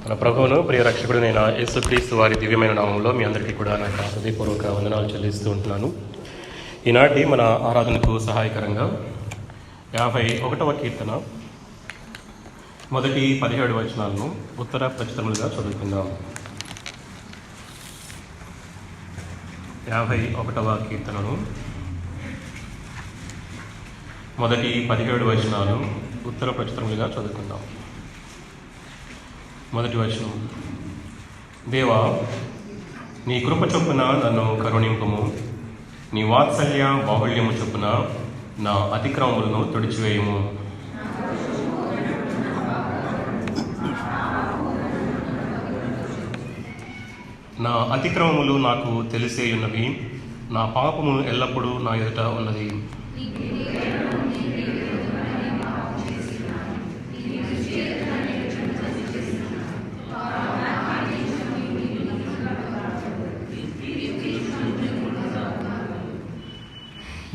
మన ప్రభువును ప్రియ రక్షకుడైన యేసుక్రీస్తు వారి దివ్యమైన నామంలో మీ అందరికీ కూడా నా యొక్క హృదయపూర్వక వందనాలు చెల్లిస్తూ ఉంటున్నాను. ఈనాటి మన ఆరాధనకు సహాయకరంగా 51వ కీర్తన మొదటి 17 వచనాలను ఉత్తర ప్రచురములుగా చదువుకుందాం. 51వ కీర్తనను మొదటి 17 వచనాలు ఉత్తర ప్రచురములుగా చదువుకుందాం. మొదటి వచనం. దేవా, నీ కృప చొప్పున నన్ను కరుణింపుము, నీ వాత్సల్య బాహుళ్యము చొప్పున నా అతిక్రమములను తుడిచివేయము. నా అతిక్రమములు నాకు తెలిసేయున్నవి, నా పాపము ఎల్లప్పుడూ నా ఎదుట ఉన్నది.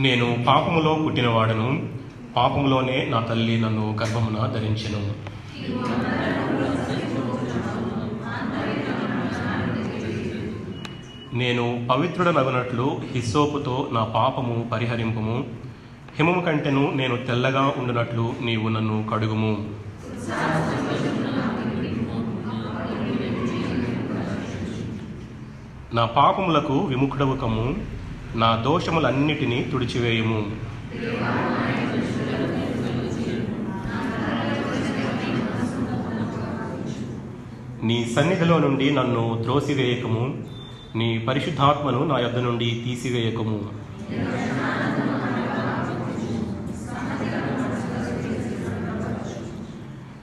నేను పాపములో పుట్టినవాడను, పాపములోనే నా తల్లి నన్ను గర్భమున ధరించెను. నేను పవిత్రుడనగునట్లు హిస్సోపుతో నా పాపము పరిహరింపుము, హిమము కంటెను నేను తెల్లగా ఉండునట్లు నీవు నన్ను కడుగుము. నా పాపములకు విముఖుడవు కమ్ము, నా దోషములన్నిటినీ తుడిచివేయము. నీ సన్నిధిలో నుండి నన్ను త్రోసివేయకము, నీ పరిశుద్ధాత్మను నా యొద్ద నుండి తీసివేయకము.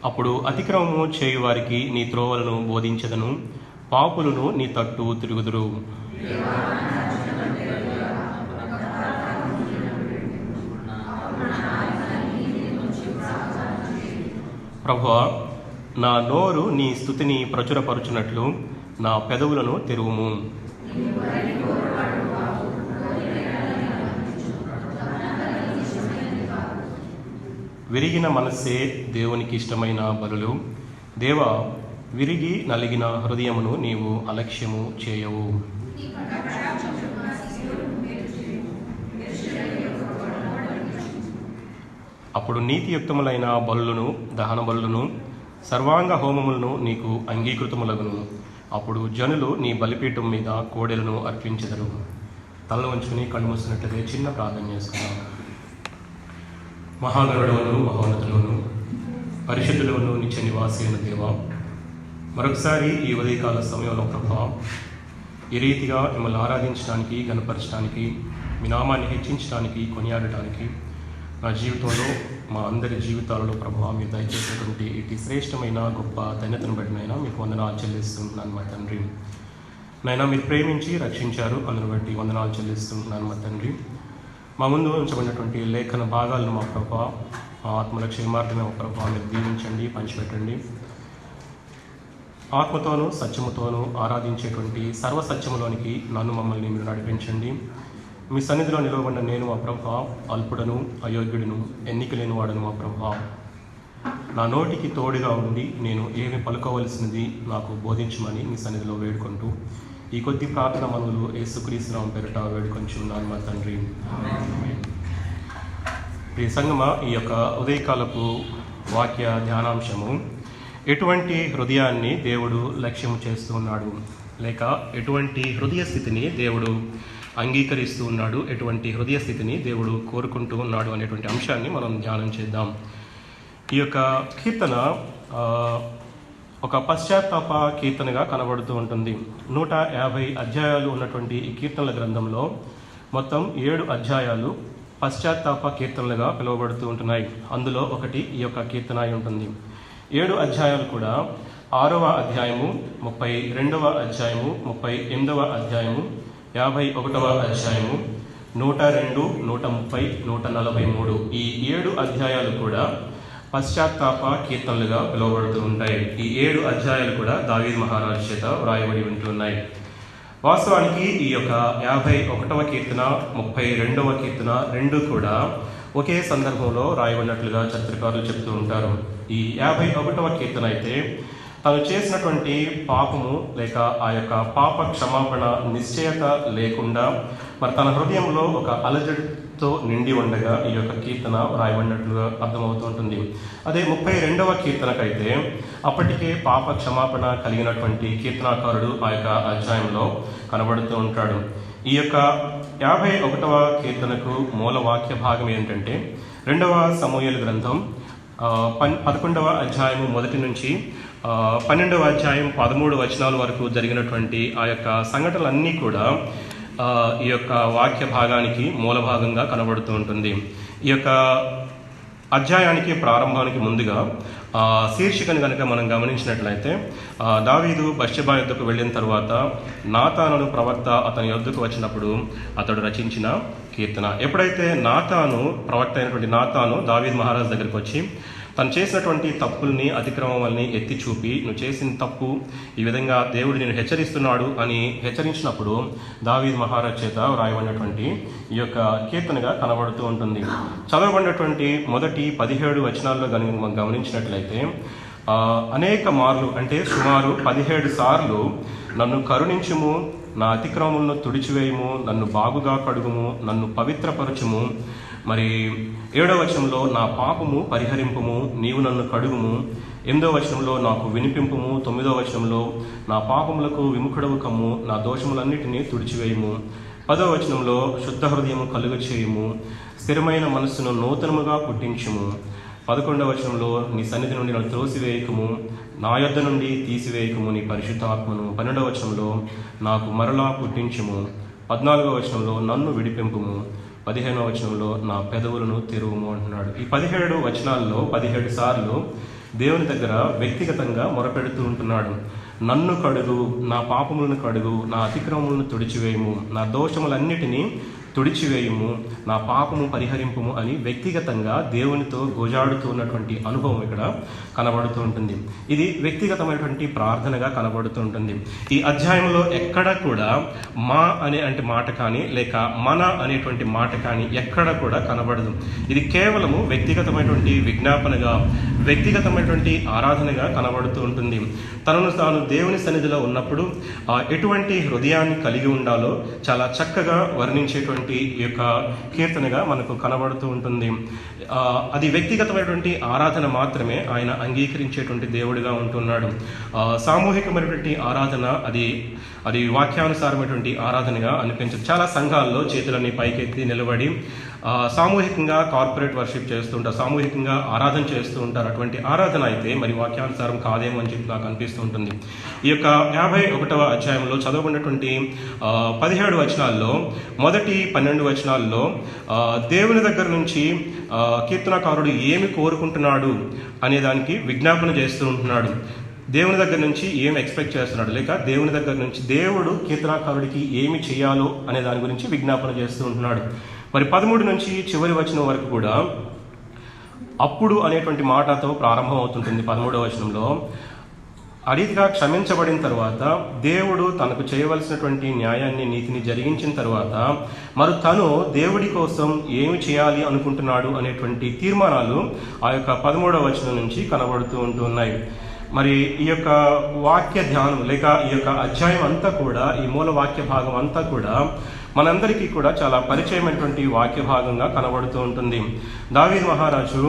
అప్పుడు అతిక్రమము చేయువారికి నీ త్రోవలను బోధించెదను, పాపులను నీ తట్టు తిరుగుదురు. ప్రభువా, నా నోరు నీ స్తుతిని ప్రచురపరుచున్నట్లు నా పెదవులను తెరువుము. విరిగిన మనస్సే దేవునికి ఇష్టమైన బలులు. దేవా, విరిగి నలిగిన హృదయమును నీవు అలక్ష్యము చేయవు. అప్పుడు నీతియుక్తములైన బలులను, దహన బలులను, సర్వాంగ హోమములను నీకు అంగీకృతములగును. అప్పుడు జనులు నీ బలిపీఠం మీద కోడెలను అర్పించెదరు. తల వంచుకుని కళ్ళు మూసినట్లయితే చిన్న ప్రార్థన చేసుకున్నాం. మహాగరుడవను, మహోన్నతులను, పరిశుద్ధులను, నిత్య నివాసి అయిన దేవా, మరొకసారి ఈ ఉదయకాల సమయంలో ప్రభా, ఈ రీతిగా మిమ్మల్ని ఆరాధించడానికి, గణపరచడానికి, మీ నామాన్ని హెచ్చించడానికి, కొనియాడటానికి నా జీవితంలో, మా అందరి జీవితాలలో ప్రభువా మీరు దయచేసినటువంటి ఇటు శ్రేష్టమైన గొప్ప ధన్యతను బట్టినైనా మీకు వందనాలు చెల్లిస్తున్నాను మా తండ్రి. నైనా మీరు ప్రేమించి రక్షించారు, అందును బట్టి వందనాలు చెల్లిస్తున్నాను మా తండ్రి. మా ముందు ఉంచబడినటువంటి లేఖన భాగాలను మా ప్రభువా, మా ఆత్మల క్షేమార్థమే మా ప్రభువా మీరు దీవించండి, పంచిపెట్టండి. ఆత్మతోనూ సత్యముతోనూ ఆరాధించేటువంటి సర్వసత్యములోనికి నన్ను మమ్మల్ని మీరు నడిపించండి. మీ సన్నిధిలో నిలవబడిన నేను మా ప్రభువా అల్పుడను, అయోగ్యుడును, ఎన్నిక లేని వాడను మా ప్రభువా. నా నోటికి తోడుగా ఉండి నేను ఏమి పలుకోవలసినది నాకు బోధించమని మీ సన్నిధిలో వేడుకుంటూ ఈ కొద్ది ప్రార్థన మనవులు యేసుక్రీస్తు నామమున పేరిట వేడుకొంచున్నాను మా తండ్రి. ప్రియ సంగమా, ఈ యొక్క ఉదయకాలపు వాక్య ధ్యానాంశము ఎటువంటి హృదయాన్ని దేవుడు లక్ష్యం చేస్తూ ఉన్నాడు, లేక ఎటువంటి హృదయ స్థితిని దేవుడు అంగీకరిస్తూ ఉన్నాడు, ఎటువంటి హృదయ స్థితిని దేవుడు కోరుకుంటూ ఉన్నాడు అనేటువంటి అంశాన్ని మనం ధ్యానం చేద్దాం. ఈ యొక్క కీర్తన ఒక పశ్చాత్తాప కీర్తనగా కనబడుతూ ఉంటుంది. 150 అధ్యాయాలు ఉన్నటువంటి ఈ కీర్తనల గ్రంథంలో మొత్తం 7 అధ్యాయాలు పశ్చాత్తాప కీర్తనలుగా పిలువబడుతూ ఉంటున్నాయి. అందులో ఒకటి ఈ యొక్క కీర్తన అయి ఉంటుంది. 7 అధ్యాయాలు కూడా 6వ అధ్యాయము, 32వ అధ్యాయము, 38వ అధ్యాయము, 51వ అధ్యాయము, 102, 130, 143 ఈ 7 అధ్యాయాలు కూడా పశ్చాత్తాప కీర్తనలుగా పిలువబడుతూ ఉంటాయి. ఈ 7 అధ్యాయాలు కూడా దావీదు మహారాజు చేత వ్రాయబడి ఉంటున్నాయి. వాస్తవానికి ఈ యొక్క 51వ కీర్తన, 32వ కీర్తన రెండు కూడా ఒకే సందర్భంలో రాయబడినట్లుగా చరిత్రకారులు చెప్తూ ఉంటారు. ఈ 51వ కీర్తన అయితే తను చేసినటువంటి పాపము లేక ఆ యొక్క పాప క్షమాపణ నిశ్చయత లేకుండా మరి తన హృదయంలో ఒక అలజడితో నిండి ఉండగా ఈ యొక్క కీర్తన వ్రాయబడినట్లుగా అర్థమవుతూ ఉంటుంది. అదే 32వ కీర్తనకైతే అప్పటికే పాప క్షమాపణ కలిగినటువంటి కీర్తనాకారుడు ఆ యొక్క అధ్యాయంలో కనబడుతూ ఉంటాడు. ఈ యొక్క 51వ కీర్తనకు మూల వాక్య భాగం ఏంటంటే 2వ సమూయేలు గ్రంథం 11వ అధ్యాయము 1 నుంచి 12వ అధ్యాయం 13 వచనాల వరకు జరిగినటువంటి ఆ యొక్క సంఘటనలన్నీ కూడా ఈ యొక్క వాక్య భాగానికి మూల భాగంగా కనబడుతూ ఉంటుంది. ఈ యొక్క అధ్యాయానికి ప్రారంభానికి ముందుగా శీర్షికను కనుక మనం గమనించినట్లయితే దావీదు బత్షెబా యొద్దకు వెళ్ళిన తర్వాత నాతాను ప్రవక్త అతని యొద్దకు వచ్చినప్పుడు అతడు రచించిన కీర్తన. ఎప్పుడైతే ప్రవక్త అయినటువంటి నాతాను దావీదు మహారాజు దగ్గరికి వచ్చి తను చేసినటువంటి తప్పుల్ని అతిక్రమాలని ఎత్తి చూపి నువ్వు చేసిన తప్పు ఈ విధంగా దేవుడు నేను హెచ్చరిస్తున్నాడు అని హెచ్చరించినప్పుడు దావీదు మహారాజు చేత వ్రాయబడినటువంటి ఈ యొక్క కీర్తనగా కనబడుతూ ఉంటుంది. చదవబడినటువంటి మొదటి 17 వచనాల్లో గమనించినట్లయితే అనేక మార్లు అంటే సుమారు 17 సార్లు నన్ను కరుణించుము, నా అతిక్రమములను తుడిచివేయము, నన్ను బాగుగా కడుగుము, నన్ను పవిత్రపరచుము, మరి 7వ వచనంలో నా పాపము పరిహరింపుము, నీవు నన్ను కడుగుము, 8వ వచనంలో నాకు వినిపింపుము, 9వ వచనంలో నా పాపములకు విముఖుడవు కమ్ము, నా దోషములన్నిటినీ తుడిచివేయము, 10వ వచనంలో శుద్ధ హృదయము కలుగ చేయుము, స్థిరమైన మనస్సును నూతనముగా పుట్టించుము, 11వ వచనంలో నీ సన్నిధి నుండి నన్ను త్రోసివేయకము, నా యొద్ద నుండి తీసివేయకము నీ పరిశుద్ధాత్మను, 12వ వచనంలో నాకు మరలా పుట్టించుము, 14వ వచనంలో నన్ను విడిపింపుము, 15వ వచనంలో నా పెదవులను తెరువుము అంటున్నాడు. ఈ 17 వచనాల్లో 17 సార్లు దేవుని దగ్గర వ్యక్తిగతంగా మొరపెడుతూ ఉంటున్నాడు. నన్ను కడుగు, నా పాపములను కడుగు, నా అతిక్రమములను తుడిచివేయము, నా దోషములన్నిటినీ తుడిచివేయము, నా పాపము పరిహరింపుము అని వ్యక్తిగతంగా దేవునితో గోజాడుతున్నటువంటి అనుభవం ఇక్కడ కనబడుతూ ఉంటుంది. ఇది వ్యక్తిగతమైనటువంటి ప్రార్థనగా కనబడుతూ ఉంటుంది. ఈ అధ్యాయంలో ఎక్కడ కూడా మా అంటే మాట కానీ లేక మన అనేటువంటి మాట కానీ ఎక్కడ కూడా కనబడదు. ఇది కేవలము వ్యక్తిగతమైనటువంటి విజ్ఞాపనగా, వ్యక్తిగతమైనటువంటి ఆరాధనగా కనబడుతూ ఉంటుంది. తనను తాను దేవుని సన్నిధిలో ఉన్నప్పుడు ఎటువంటి హృదయాన్ని కలిగి ఉండాలో చాలా చక్కగా వర్ణించేటువంటి ఈ యొక్క కీర్తనగా మనకు కనబడుతూ ఉంటుంది. అది వ్యక్తిగతమైనటువంటి ఆరాధన మాత్రమే ఆయన అంగీకరించేటువంటి దేవుడిగా ఉంటున్నాడు. సామూహికమైనటువంటి ఆరాధన అది వాక్యానుసారమైనటువంటి ఆరాధనగా అనిపించదు. చాలా సంఘాల్లో చేతులన్నీ పైకెత్తి నిలబడి సామూహికంగా కార్పొరేట్ వర్షిప్ చేస్తూ ఉంటారు, సామూహికంగా ఆరాధన చేస్తూ ఉంటారు. అటువంటి ఆరాధన అయితే మరి వాక్యానుసారం కాదేమో అని చెప్పి నాకు అనిపిస్తూ ఉంటుంది. ఈ యొక్క 51వ అధ్యాయంలో చదవబడినటువంటి 17 వచనాల్లో మొదటి 12 వచనాల్లో దేవుని దగ్గర నుంచి కీర్తనకారుడు ఏమి కోరుకుంటున్నాడు అనే దానికి విజ్ఞాపన చేస్తూ ఉంటున్నాడు. దేవుని దగ్గర నుంచి ఏమి ఎక్స్పెక్ట్ చేస్తున్నాడు, లేక దేవుని దగ్గర నుంచి దేవుడు కీర్తనాకారుడికి ఏమి చేయాలో అనే దాని గురించి విజ్ఞాపన చేస్తూ ఉంటున్నాడు. మరి 13 నుంచి చివరి వచనం వరకు కూడా అప్పుడు అనేటువంటి మాటతో ప్రారంభం అవుతుంటుంది. 13వ వచనంలో ఆ రీతిగా క్షమించబడిన తర్వాత దేవుడు తనకు చేయవలసినటువంటి న్యాయాన్ని, నీతిని జరిగించిన తర్వాత మరి తను దేవుడి కోసం ఏమి చేయాలి అనుకుంటున్నాడు అనేటువంటి తీర్మానాలు ఆ యొక్క 13వ వచనం నుంచి కనబడుతూ ఉంటున్నాయి. మరి ఈ యొక్క వాక్య ధ్యానం లేక ఈ యొక్క అధ్యాయం అంతా కూడా, ఈ మూల వాక్య భాగం అంతా కూడా మనందరికీ కూడా చాలా పరిచయమైనటువంటి వాక్య భాగంగా కనబడుతూ ఉంటుంది. దావీదు మహారాజు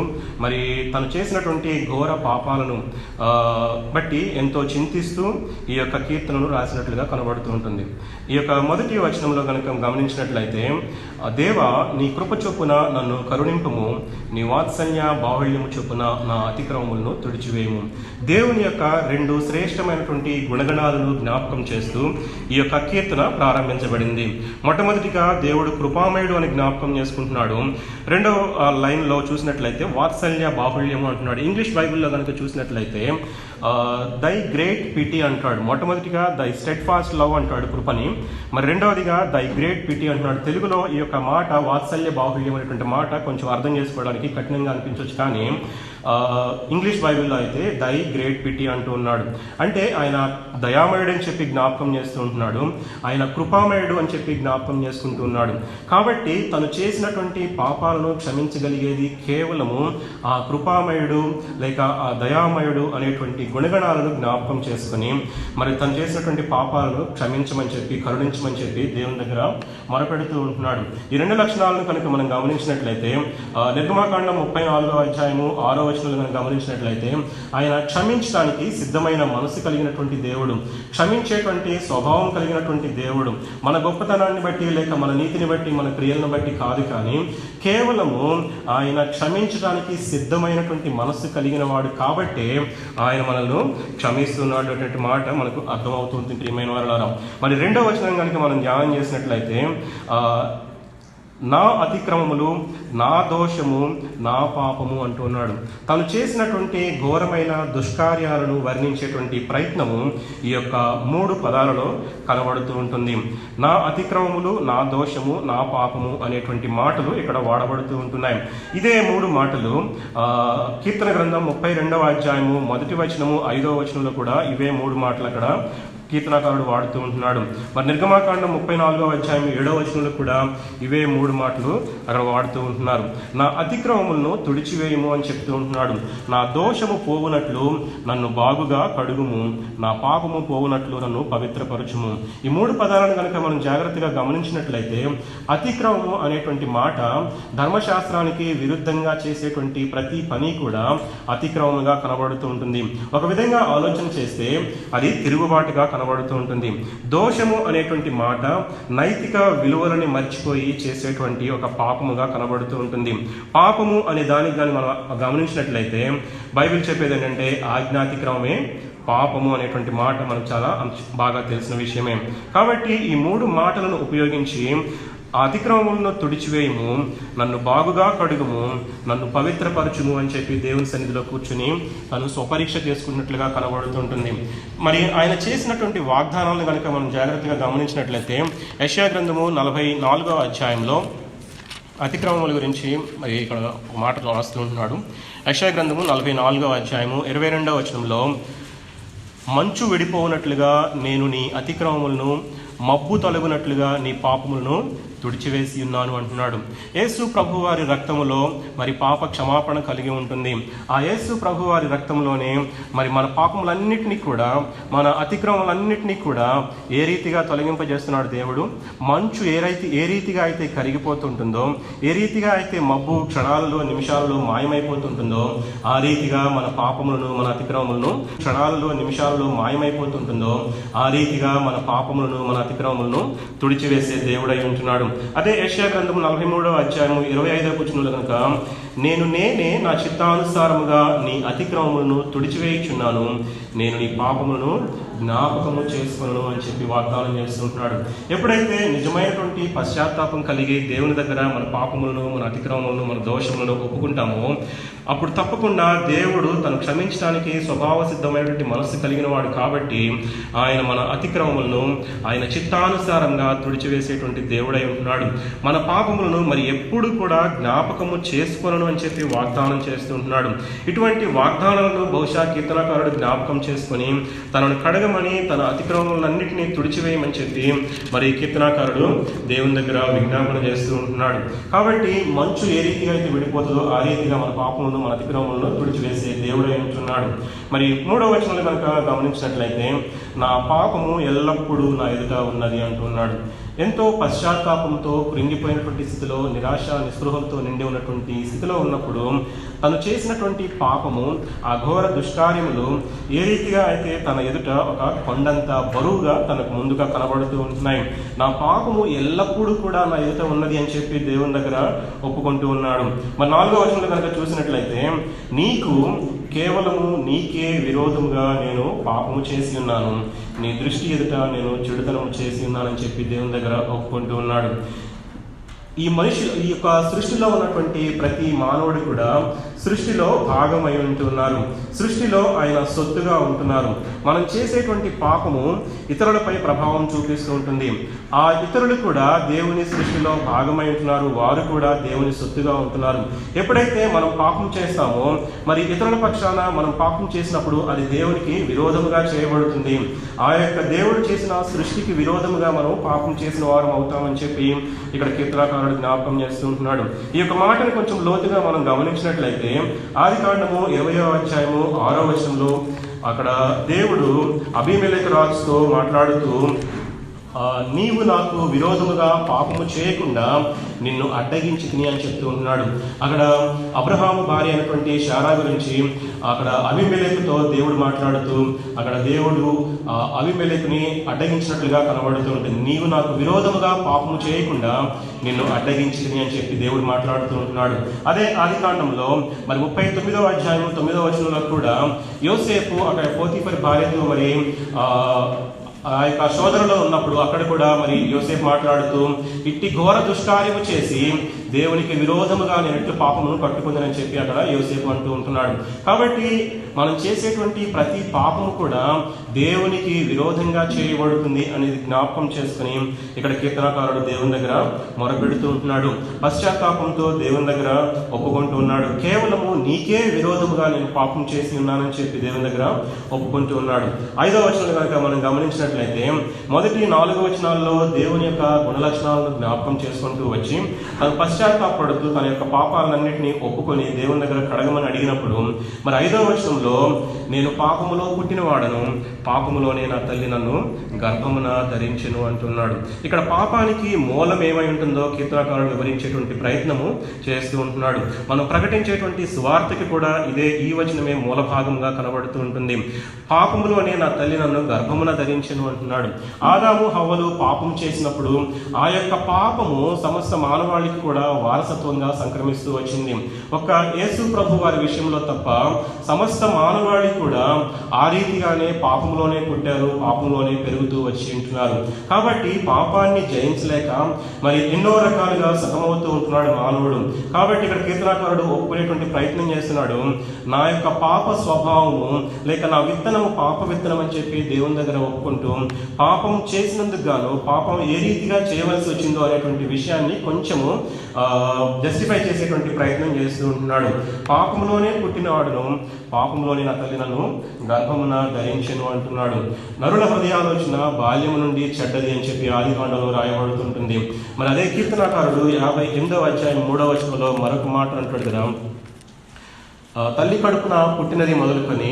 మరి తను చేసినటువంటి ఘోర పాపాలను బట్టి ఎంతో చింతిస్తూ ఈ యొక్క కీర్తనను రాసినట్లుగా కనబడుతూ ఉంటుంది. ఈ యొక్క మొదటి వచనంలో కనుక గమనించినట్లయితే, దేవా నీ కృప చొప్పున నన్ను కరుణింపుము, నీ వాత్సల్య బాహుళ్యము చొప్పున నా అతిక్రమములను తుడిచివేయము. దేవుని యొక్క 2 శ్రేష్టమైనటువంటి గుణగణాలను జ్ఞాపకం చేస్తూ ఈ యొక్క కీర్తన ప్రారంభించబడింది. మొట్టమొదటిగా దేవుడు కృపామయుడు అని జ్ఞాపకం చేసుకుంటున్నాడు. రెండవ లైన్లో చూసినట్లయితే వాత్సల్య బాహుళ్యము అంటున్నాడు. ఇంగ్లీష్ బైబిల్లో కనుక చూసినట్లయితే దై గ్రేట్ పిటీ అంటాడు. మొట్టమొదటిగా దై స్టెడ్ ఫాస్ట్ లవ్ అంటాడు కృపని, మరి రెండవదిగా దై గ్రేట్ పిటీ అంటున్నాడు. తెలుగులో ఈ యొక్క మాట వాత్సల్య బాహుళ్యం అనేటువంటి మాట కొంచెం అర్థం చేసుకోవడానికి కఠినంగా అనిపించవచ్చు, కానీ ఇంగ్లీష్ బైబిల్లో అయితే దై గ్రేట్ పిటీ అంటూ ఉన్నాడు. అంటే ఆయన దయామయుడు అని చెప్పి జ్ఞాపకం చేస్తూ ఉంటున్నాడు, ఆయన కృపామయుడు అని చెప్పి జ్ఞాపకం చేసుకుంటూ ఉన్నాడు. కాబట్టి తను చేసినటువంటి పాపాలను క్షమించగలిగేది కేవలము ఆ కృపామయుడు లేక ఆ దయామయుడు అనేటువంటి గుణగణాలను జ్ఞాపకం చేసుకుని మరి తను చేసినటువంటి పాపాలను క్షమించమని చెప్పి కరుణించమని చెప్పి దేవుని దగ్గర మొరపెడుతూ ఉంటున్నాడు. ఈ రెండు లక్షణాలను కనుక మనం గమనించినట్లయితే నిర్గమాకాండం 34వ అధ్యాయము 6వ వచనంలో మనం గమనించినట్లయితే ఆయన క్షమించడానికి సిద్ధమైన మనసు కలిగినటువంటి దేవుడు, క్షమించేటువంటి స్వభావం కలిగినటువంటి దేవుడు. మన గొప్పతనాన్ని బట్టి లేక మన నీతిని బట్టి మన క్రియలను బట్టి కాదు, కానీ కేవలము ఆయన క్షమించడానికి సిద్ధమైనటువంటి మనస్సు కలిగిన వాడు కాబట్టే ఆయన మనల్ని క్షమిస్తున్నాడు అటువంటి మాట మనకు అర్థమవుతుంది ప్రియమైన వారలారా. మరి రెండవ వచనం కనుక మనం ధ్యానం చేసినట్లయితే నా అతిక్రమములు, నా దోషము, నా పాపము అంటున్నాడు. తను చేసినటువంటి ఘోరమైన దుష్కార్యాలను వర్ణించేటువంటి ప్రయత్నము ఈ యొక్క 3 పదాలలో కనబడుతూ ఉంటుంది. నా అతిక్రమములు, నా దోషము, నా పాపము అనేటువంటి మాటలు ఇక్కడ వాడబడుతూ ఉంటున్నాయి. ఇదే 3 మాటలు కీర్తన గ్రంథం 32వ అధ్యాయము 1వ వచనము 5వ వచనంలో కూడా ఇవే 3 మాటలు అక్కడ కీర్తనకారుడు వాడుతూ ఉంటున్నాడు. మరి నిర్గమాకాండం 34వ అధ్యాయం 7వ వచనంలో కూడా ఇవే 3 మాటలు అక్కడ వాడుతూ ఉంటున్నారు. నా అతిక్రమములను తుడిచివేయము అని చెప్తూ ఉంటున్నాడు. నా దోషము పోవునట్లు నన్ను బాగుగా కడుగుము, నా పాపము పోవునట్లు నన్ను పవిత్రపరచుము. ఈ 3 పదాలను కనుక మనం జాగ్రత్తగా గమనించినట్లయితే అతిక్రమము అనేటువంటి మాట ధర్మశాస్త్రానికి విరుద్ధంగా చేసేటువంటి ప్రతి పని కూడా అతిక్రమముగా కనబడుతూ ఉంటుంది. ఒక విధంగా ఆలోచన చేస్తే అది తిరుగుబాటుగా కనబడుతూ ఉంటుంది. దోషము అనేటువంటి మాట నైతిక విలువలని మర్చిపోయి చేసేటువంటి ఒక పాపముగా కనబడుతూ ఉంటుంది. పాపము అనే దానికి కానీ మనం గమనించినట్లయితే బైబిల్ చెప్పేది ఏంటంటే ఆజ్ఞాతిక్రమమే పాపము అనేటువంటి మాట మనకు చాలా బాగా తెలిసిన విషయమే. కాబట్టి ఈ 3 మాటలను ఉపయోగించి అతిక్రమములను తుడిచివేయము, నన్ను బాగుగా కడుగుము, నన్ను పవిత్రపరచుము అని చెప్పి దేవుని సన్నిధిలో కూర్చుని తను స్వపరీక్ష చేసుకున్నట్లుగా కనబడుతుంటుంది. మరి ఆయన చేసినటువంటి వాగ్దానాలను కనుక మనం జాగ్రత్తగా గమనించినట్లయితే యెషయా గ్రంథము 44వ అధ్యాయంలో అతిక్రమముల గురించి మరి ఇక్కడ ఒక మాట రాస్తూ ఉంటున్నాడు. యెషయా గ్రంథము 44వ అధ్యాయము 22వ వచనంలో మంచు విడిపోవునట్లుగా నేను నీ అతిక్రమములను, మబ్బు తొలగునట్లుగా నీ పాపములను తుడిచివేసి ఉన్నాను అంటున్నాడు. యేసు ప్రభు వారి రక్తములో మరి పాప క్షమాపణ కలిగి ఉంటుంది. ఆ యేసు ప్రభు వారి రక్తంలోనే మరి మన పాపములన్నిటినీ కూడా, మన అతిక్రమములన్నిటినీ కూడా ఏ రీతిగా తొలగింపజేస్తున్నాడు దేవుడు. మంచు ఏ రీతిగా అయితే కరిగిపోతుంటుందో, ఏ రీతిగా అయితే మబ్బు క్షణాలలో నిమిషాలలో మాయమైపోతుంటుందో, ఆ రీతిగా మన పాపములను, మన అతిక్రమములను క్షణాలలో నిమిషాలలో మాయమైపోతుంటుందో, ఆ రీతిగా మన పాపములను, మన అతిక్రమములను తుడిచివేసే దేవుడై ఉంటున్నాడు. అదే యెషయా గ్రంథం 43వ అధ్యాయము 25వ వచనంలో కనుక నేనే నా చిత్తానుసారముగా నీ అతిక్రమములను తుడిచివేయుచున్నాను, నేను నీ పాపములను జ్ఞాపకము చేసుకున్నాను అని చెప్పి వాగ్దానం చేస్తుంటున్నాడు. ఎప్పుడైతే నిజమైనటువంటి పశ్చాత్తాపం కలిగి దేవుని దగ్గర మన పాపములను, మన అతిక్రమములను, మన దోషములను ఒప్పుకుంటామో అప్పుడు తప్పకుండా దేవుడు తను క్షమించడానికి స్వభావ సిద్ధమైనటువంటి మనస్సు కలిగిన వాడు కాబట్టి ఆయన మన అతిక్రమములను ఆయన చిత్తానుసారంగా తుడిచివేసేటువంటి దేవుడై ఉంటున్నాడు. మన పాపములను మరి ఎప్పుడు కూడా జ్ఞాపకము చేసుకొనను అని చెప్పి వాగ్దానం చేస్తూ ఉంటున్నాడు. ఇటువంటి వాగ్దానాలను బహుశా కీర్తనకారుడు జ్ఞాపకం చేసుకొని తనను కడగమని, తన అతిక్రమములన్నింటినీ తుడిచివేయమని చెప్పి మరి కీర్తనకారుడు దేవుని దగ్గర విజ్ఞాపన చేస్తూ ఉంటున్నాడు. కాబట్టి మంచు ఏ రీతిగా అయితే విడిపోతుందో ఆ రీతిగా మన పాపములను, మన అతిక్రమములను తుడిచివేసే దేవుడై ఉంటున్నాడు. మరి 3వ వచనంలో కనుక గమనించినట్లయితే నా పాపము ఎల్లప్పుడూ నా ఎదుట ఉన్నది అంటున్నాడు. ఎంతో పశ్చాత్తాపంతో కృంగిపోయినటువంటి స్థితిలో, నిరాశ నిస్పృహలతో నిండి ఉన్నటువంటి స్థితిలో ఉన్నప్పుడు తను చేసినటువంటి పాపము, ఆ ఘోర దుష్కార్యములు ఏ రీతిగా అయితే తన ఎదుట ఒక కొండంత బరువుగా తనకు ముందుగా కనబడుతూ ఉంటున్నాయి. నా పాపము ఎల్లప్పుడూ కూడా నా ఎదుట ఉన్నది అని చెప్పి దేవుని దగ్గర ఒప్పుకుంటూ ఉన్నాడు. మరి 4వ వచనంలో కనుక చూసినట్లయితే నీకు కేవలము నీకే విరోధముగా నేను పాపము చేసి ఉన్నాను, నీ దృష్టి ఎదుట నేను చెడుతనము చేసి ఉన్నానని చెప్పి దేవుని దగ్గర ఒప్పుకుంటూ ఉన్నాడు. ఈ యొక్క సృష్టిలో ఉన్నటువంటి ప్రతి మానవుడు కూడా సృష్టిలో భాగమై ఉంటున్నారు, సృష్టిలో ఆయన సొత్తుగా ఉంటున్నారు. మనం చేసేటువంటి పాపము ఇతరులపై ప్రభావం చూపిస్తూ ఉంటుంది. ఆ ఇతరులు కూడా దేవుని సృష్టిలో భాగమై ఉంటున్నారు, వారు కూడా దేవుని సొత్తుగా ఉంటున్నారు. ఎప్పుడైతే మనం పాపం చేస్తామో మరి ఇతరుల పక్షాన మనం పాపం చేసినప్పుడు అది దేవునికి విరోధముగా చేయబడుతుంది. ఆ యొక్క దేవుడు చేసిన సృష్టికి విరోధముగా మనం పాపం చేసిన వారం అవుతామని చెప్పి ఇక్కడ కీర్తనకారుడు జ్ఞాపకం చేస్తూ ఉంటున్నాడు. ఈ యొక్క మాటను కొంచెం లోతుగా మనం గమనించినట్లయితే ఆదికాండము 20వ అధ్యాయము 6వ వచనంలో అక్కడ దేవుడు అబీమెలెకు రాజుతో మాట్లాడుతూ నీవు నాకు విరోధముగా పాపము చేయకుండా నిన్ను అడ్డగించి తిని అని చెప్తూ ఉంటున్నాడు. అక్కడ అబ్రహాము భార్య అయినటువంటి శారా గురించి అక్కడ అబీమెలెకుతో దేవుడు మాట్లాడుతూ అక్కడ దేవుడు అబీమెలెకుని అడ్డగించినట్లుగా కనబడుతూ ఉంటుంది. నీవు నాకు విరోధముగా పాపము చేయకుండా నిన్ను అడ్డగించి తిని అని చెప్పి దేవుడు మాట్లాడుతూ ఉంటున్నాడు. అదే ఆదికాండంలో మరి 39వ అధ్యాయం 9వ వచనంలో కూడా యోసేపు అక్కడ పోతీఫరు భార్యతో మరి ఆ యొక్క శోధనలో ఉన్నప్పుడు అక్కడ కూడా మరి యోసేపు మాట్లాడుతూ ఇట్టి ఘోర దుష్కార్యము చేసి దేవునికి విరోధముగా నేను ఎట్లు పాపమును కట్టుకుందని చెప్పి అక్కడ యోసేపు అంటూ ఉంటున్నాడు. కాబట్టి మనం చేసేటువంటి ప్రతి పాపము కూడా దేవునికి విరోధంగా చేయబడుతుంది అనేది జ్ఞాపకం చేసుకుని ఇక్కడ కీర్తనకారుడు దేవుని దగ్గర మొరపెడుతూ ఉంటున్నాడు. పశ్చాత్తాపంతో దేవుని దగ్గర ఒప్పుకుంటూ ఉన్నాడు. కేవలము నీకే విరోధముగా నేను పాపం చేసి ఉన్నానని చెప్పి దేవుని దగ్గర ఒప్పుకుంటూ ఉన్నాడు. 5వ వచనం కనుక మనం గమనించినట్లయితే మొదటి 4 వచనాల్లో దేవుని యొక్క గుణలక్షణాలను జ్ఞాపకం చేసుకుంటూ వచ్చి తను పశ్చాత్తాపడుతూ తన యొక్క పాపాలన్నింటినీ ఒప్పుకొని దేవుని దగ్గర కడగమని అడిగినప్పుడు మరి 5వ వచనంలో నేను పాపములో పుట్టినవాడను, పాపములోనే నా తల్లి నన్ను గర్భమున ధరించెను అంటున్నాడు. ఇక్కడ పాపానికి మూలం ఏమై ఉంటుందో కీర్తనకారుడు వివరించేటువంటి ప్రయత్నము చేస్తూ ఉంటున్నాడు. మనం ప్రకటించేటువంటి సువార్తకి కూడా ఈ వచనమే మూల భాగంగా కనబడుతూ ఉంటుంది. పాపములోనే నా తల్లి నన్ను గర్భమున ధరించెను అంటున్నాడు. ఆదాము హవ్వలు పాపం చేసినప్పుడు ఆ యొక్క పాపము సమస్త మానవాళికి కూడా వారసత్వంగా సంక్రమిస్తూ వచ్చింది. ఒక్క యేసు ప్రభు వారి విషయంలో తప్ప సమస్త మానవాళి కూడా ఆ రీతిగానే పాపంలోనే పుట్టారు, పాపంలోనే పెరుగుతూ వచ్చి ఉంటున్నారు. కాబట్టి పాపాన్ని జయించలేక మరి ఎన్నో రకాలుగా సతమవుతూ ఉంటున్నాడు మానవుడు. కాబట్టి ఇక్కడ కీర్తనకారుడు ఒప్పుకునేటువంటి ప్రయత్నం చేస్తున్నాడు. నా యొక్క పాప స్వభావము లేక నా విత్తనము పాప విత్తనం అని చెప్పి దేవుని దగ్గర ఒప్పుకుంటూ పాపం చేసినందుకు గాను పాపం ఏ రీతిగా చేయవలసి వచ్చిందో అనేటువంటి విషయాన్ని కొంచెము జస్టిఫై చేసేటువంటి ప్రయత్నం చేస్తూ ఉంటున్నాడు. పాపంలోనే పుట్టినవాడును, పాపంలోనే నా తల్లి నన్ను గర్భమున ధరించెను అంటున్నాడు. నరుల హృదయాలోచన బాల్యము నుండి చెడ్డది అని చెప్పి ఆదికాండంలో రాయబడుతుంటుంది. మరి అదే కీర్తనకారుడు 58వ అధ్యాయం 3వ వచనంలో మరొక మాట అంటాడు కదా, తల్లి కడుపున పుట్టినది మొదలుకొని